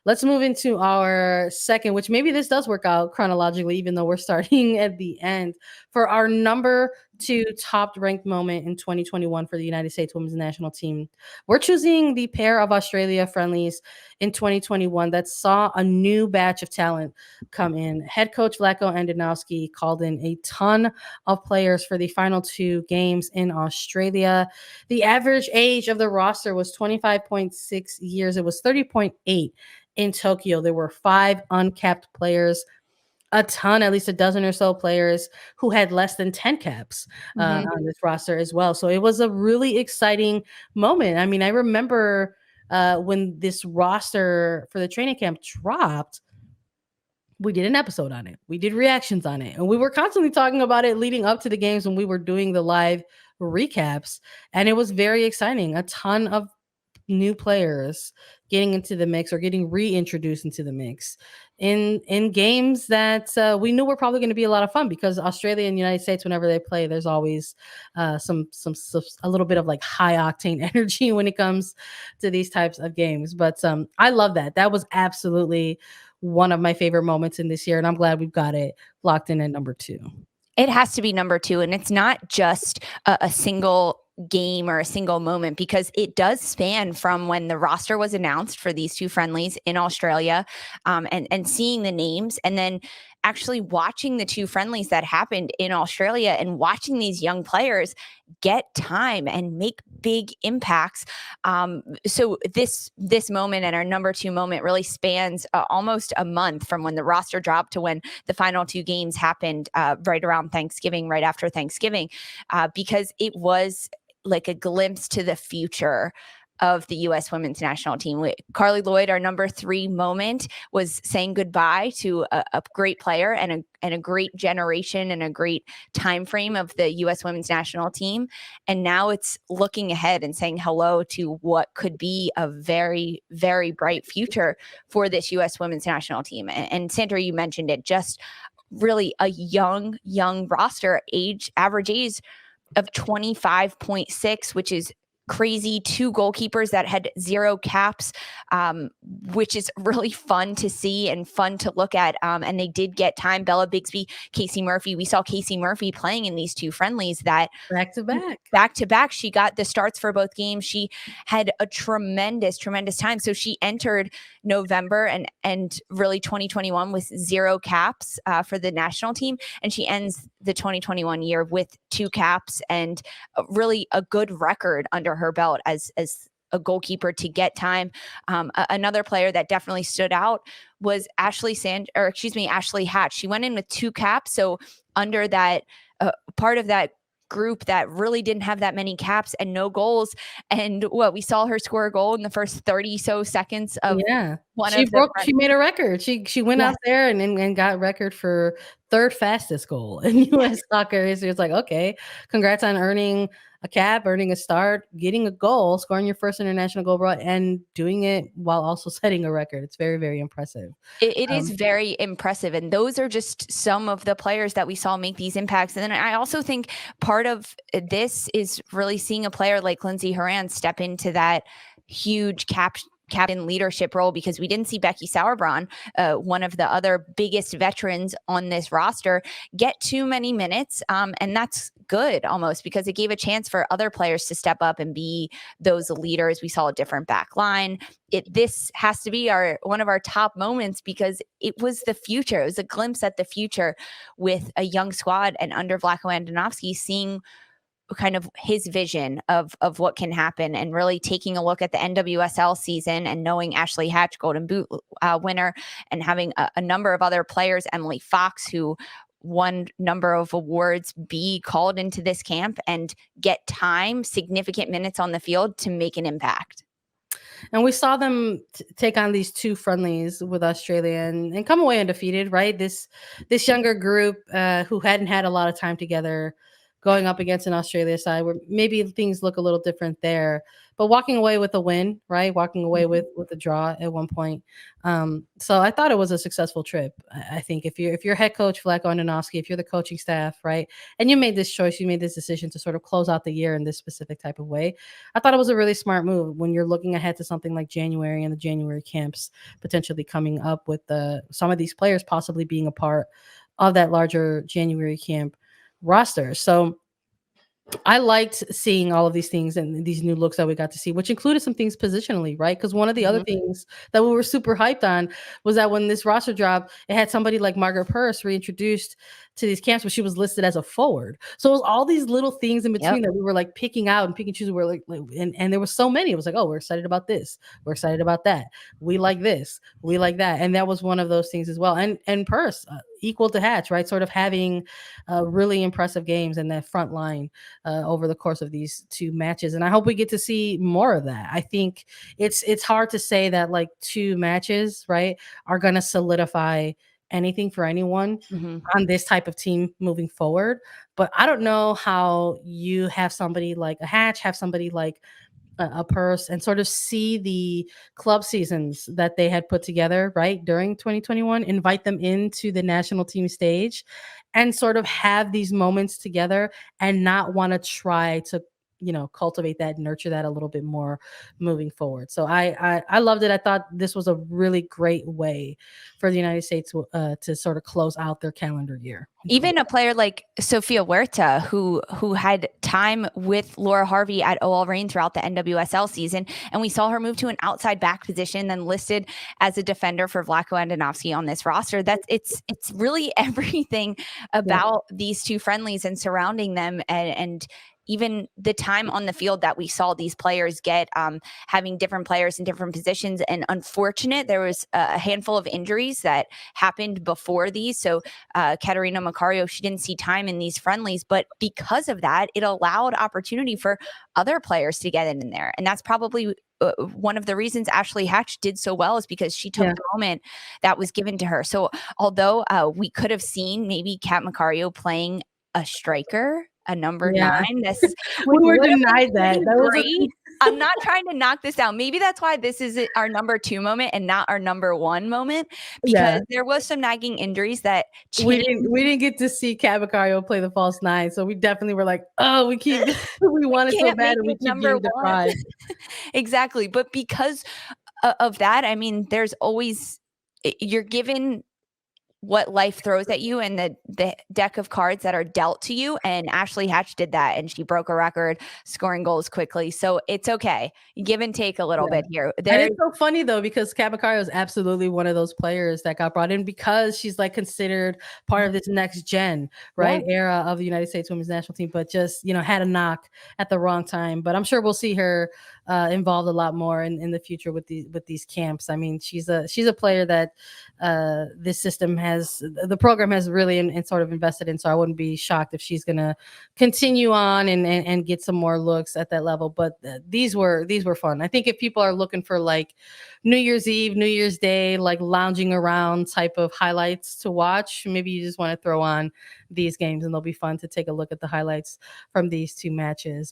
Let's move into our second, which maybe this does work out chronologically, even though we're starting at the end. For our number two top ranked moment in 2021 for the United States women's national team, we're choosing the pair of Australia friendlies in 2021 that saw a new batch of talent come in. Head coach Vlatko Andonovski called in a ton of players for the final two games in Australia. The average age of the roster was 25.6 years. It was 30.8 in Tokyo. There were 5 uncapped players, a ton, at least a dozen or so players who had less than 10 caps on this roster as well. So it was a really exciting moment. I mean, I remember when this roster for the training camp dropped, we did an episode on it. We did reactions on it. And we were constantly talking about it leading up to the games when we were doing the live recaps. And it was very exciting. A ton of new players getting into the mix or getting reintroduced into the mix in games that we knew were probably going to be a lot of fun, because Australia and the United States, whenever they play, there's always some a little bit of like high octane energy when it comes to these types of games. But I love that. That was absolutely one of my favorite moments in this year, and I'm glad we've got it locked in at number 2. It has to be number 2, and it's not just a single game or a single moment, because it does span from when the roster was announced for these two friendlies in Australia, and seeing the names, and then actually watching the two friendlies that happened in Australia and watching these young players get time and make big impacts. So this moment and our number 2 moment really spans almost a month from when the roster dropped to when the final 2 games happened, right around Thanksgiving, right after Thanksgiving, because it was like a glimpse to the future of the U.S. women's national team. Carly Lloyd, our number 3 moment, was saying goodbye to a great player and a great generation and a great time frame of the U.S. women's national team. And now it's looking ahead and saying hello to what could be a very, very bright future for this U.S. women's national team. And Sandra, you mentioned it, just really a young roster, average age of 25.6, which is crazy. 2 goalkeepers that had 0 caps, which is really fun to see and fun to look at. And they did get time. Bella Bixby, Casey Murphy. We saw Casey Murphy playing in these 2 friendlies that back to back. She got the starts for both games. She had a tremendous time. So she entered November and really 2021 with 0 caps for the national team. And she ends the 2021 year with 2 caps and really a good record under her belt as a goalkeeper to get time. Another player that definitely stood out was Ashley Hatch. She went in with 2 caps. So under that part of that group that really didn't have that many caps and no goals. And we saw her score a goal in the first 30 so seconds of she made a record. She went out there and got record for 3rd fastest goal in U.S. soccer history. It's like, okay, congrats on earning a cap, earning a start, getting a goal, scoring your first international goal abroad, and doing it while also setting a record. It's very, very impressive. It is very impressive. And those are just some of the players that we saw make these impacts. And then I also think part of this is really seeing a player like Lindsay Herrera step into that huge captain leadership role, because we didn't see Becky Sauerbrunn, one of the other biggest veterans on this roster, get too many minutes. And that's good almost, because it gave a chance for other players to step up and be those leaders. We saw a different back line. This has to be one of our top moments, because it was the future. It was a glimpse at the future with a young squad, and under Vlatko Andonovski, seeing kind of his vision of what can happen, and really taking a look at the NWSL season and knowing Ashley Hatch, Golden Boot winner, and having a number of other players, Emily Fox, who won number of awards, be called into this camp and get time, significant minutes on the field to make an impact. And we saw them take on these 2 friendlies with Australia and come away undefeated, right? This younger group who hadn't had a lot of time together going up against an Australia side where maybe things look a little different there. But walking away with a win, right? Walking away Mhm. with a draw at one point. So I thought it was a successful trip. I think if you're head coach Vlatko Andonovski, if you're the coaching staff, right, and you made this choice, you made this decision to sort of close out the year in this specific type of way. I thought it was a really smart move when you're looking ahead to something like January and the January camps potentially coming up with some of these players possibly being a part of that larger January camp roster. So I liked seeing all of these things and these new looks that we got to see, which included some things positionally, right? Because one of the other Mhm. things that we were super hyped on was that when this roster dropped, it had somebody like Margaret Purse reintroduced to these camps, but she was listed as a forward. So it was all these little things in Yep. between that we were like picking out and picking and choosing. We're and there was so many. It was like, oh, we're excited about this, we're excited about that, we like this, we like that, and that was one of those things as well. And Purse equal to Hatch, right? Sort of having really impressive games in that front line over the course of these two matches, and I hope we get to see more of that. I think it's hard to say that like two matches, right, are going to solidify anything for anyone Mhm. on this type of team moving forward. But I don't know how you have somebody like a Hatch, have somebody like a Purse, and sort of see the club seasons that they had put together, right, during 2021, invite them into the national team stage and sort of have these moments together and not want to try to cultivate that, nurture that a little bit more moving forward. So I loved it. I thought this was a really great way for the United States to sort of close out their calendar year in Even 20. a player like Sophia Huerta, who had time with Laura Harvey at OL Reign throughout the NWSL season, and we saw her move to an outside back position, then listed as a defender for Vlatko Andonovski on this roster. It's really everything Yeah. about these two friendlies and surrounding them, and even the time on the field that we saw these players get, having different players in different positions. And unfortunate, there was a handful of injuries that happened before these. So Katerina Macario, she didn't see time in these friendlies, but because of that, it allowed opportunity for other players to get in there. And that's probably one of the reasons Ashley Hatch did so well, is because she took Yeah. the moment that was given to her. So although we could have seen maybe Kat Macario playing a striker, a number Yeah. nine, this We which were would have been denied that. pretty That was a great. I'm not trying to knock this down. Maybe that's why this is our number 2 moment and not our number 1 moment, because yeah. there was some nagging injuries that We changed. didn't we didn't get to see Cavacario play the false nine, so we definitely were like, "Oh, we keep we We want it so can't bad make and we it keep number being 1. deprived." Exactly, but because of that, I mean, there's always you're given what life throws at you and the deck of cards that are dealt to you, and Ashley Hatch did that, and she broke a record scoring goals quickly, so it's okay. Give and take a little Yeah. bit here. And There it's so funny though because Cavacario is absolutely one of those players that got brought in because she's like considered part of this next gen, Yeah. right, era of the United States Women's National Team, but just had a knock at the wrong time. But I'm sure we'll see her involved a lot more in the future with these camps. I mean, she's a player that this system has, the program has really and sort of invested in. So I wouldn't be shocked if she's gonna continue on and get some more looks at that level. But these were fun. I think if people are looking for like New Year's Eve, New Year's Day, like lounging around type of highlights to watch, maybe you just want to throw on these games and they'll be fun to take a look at the highlights from these two matches.